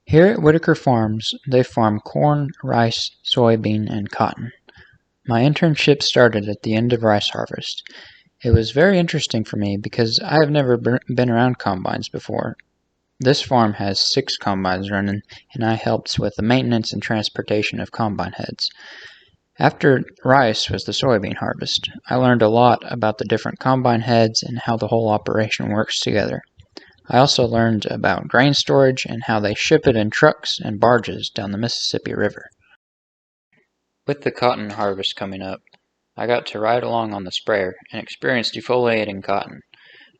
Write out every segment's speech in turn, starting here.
Here at Whitaker Farms, they farm corn, rice, soybean, and cotton. My internship started at the end of rice harvest. It was very interesting for me because I have never been around combines before. This farm has 6 combines running, and I helped with the maintenance and transportation of combine heads. After rice was the soybean harvest. I learned a lot about the different combine heads and how the whole operation works together. I also learned about grain storage and how they ship it in trucks and barges down the Mississippi River. With the cotton harvest coming up, I got to ride along on the sprayer and experience defoliating cotton.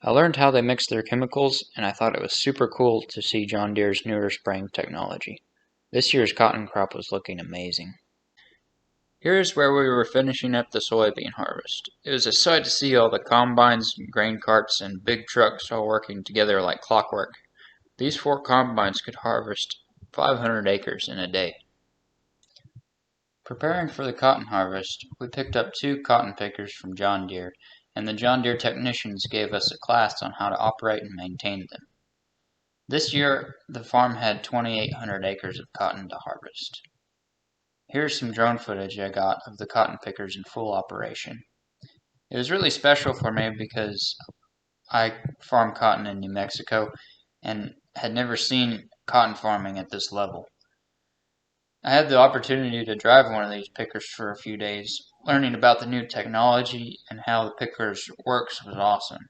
I learned how they mix their chemicals, and I thought it was super cool to see John Deere's newer spraying technology. This year's cotton crop was looking amazing. Here's where we were finishing up the soybean harvest. It was a sight to see all the combines, grain carts, and big trucks all working together like clockwork. These 4 combines could harvest 500 acres in a day. Preparing for the cotton harvest, we picked up 2 cotton pickers from John Deere, and the John Deere technicians gave us a class on how to operate and maintain them. This year, the farm had 2,800 acres of cotton to harvest. Here's some drone footage I got of the cotton pickers in full operation. It was really special for me because I farm cotton in New Mexico and had never seen cotton farming at this level. I had the opportunity to drive one of these pickers for a few days. Learning about the new technology and how the pickers works was awesome.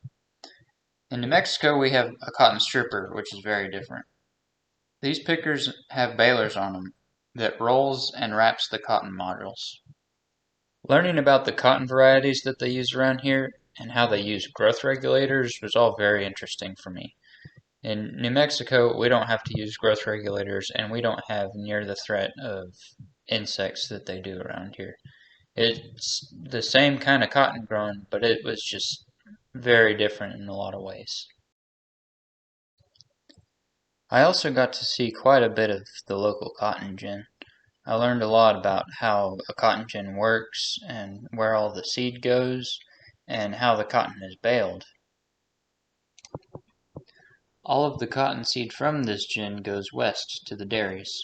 In New Mexico, we have a cotton stripper, which is very different. These pickers have balers on them that rolls and wraps the cotton modules. Learning about the cotton varieties that they use around here and how they use growth regulators was all very interesting for me. In New Mexico, we don't have to use growth regulators, and we don't have near the threat of insects that they do around here. It's the same kind of cotton growing, but it was just very different in a lot of ways. I also got to see quite a bit of the local cotton gin. I learned a lot about how a cotton gin works and where all the seed goes and how the cotton is baled. All of the cottonseed from this gin goes west to the dairies.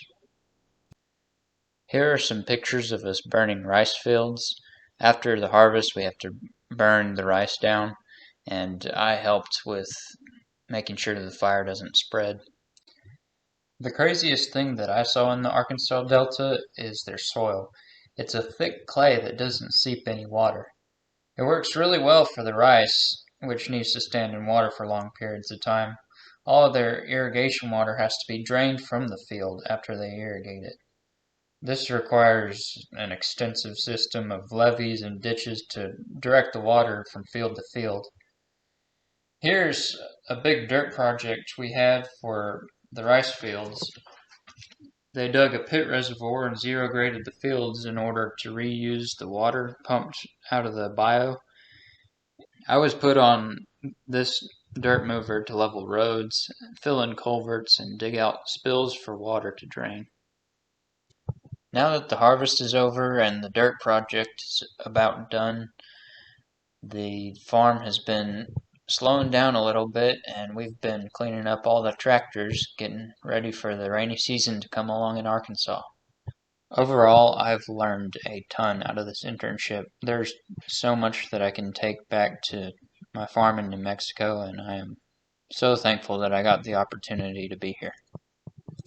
Here are some pictures of us burning rice fields. After the harvest, we have to burn the rice down, and I helped with making sure the fire doesn't spread. The craziest thing that I saw in the Arkansas Delta is their soil. It's a thick clay that doesn't seep any water. It works really well for the rice, which needs to stand in water for long periods of time. All of their irrigation water has to be drained from the field after they irrigate it. This requires an extensive system of levees and ditches to direct the water from field to field. Here's a big dirt project we had for the rice fields. They dug a pit reservoir and zero graded the fields in order to reuse the water pumped out of the bio. I was put on this dirt mover to level roads, fill in culverts, and dig out spills for water to drain. Now that the harvest is over and the dirt project is about done, the farm has been slowing down a little bit, and we've been cleaning up all the tractors, getting ready for the rainy season to come along in Arkansas. Overall, I've learned a ton out of this internship. There's so much that I can take back to my farm in New Mexico, and I am so thankful that I got the opportunity to be here.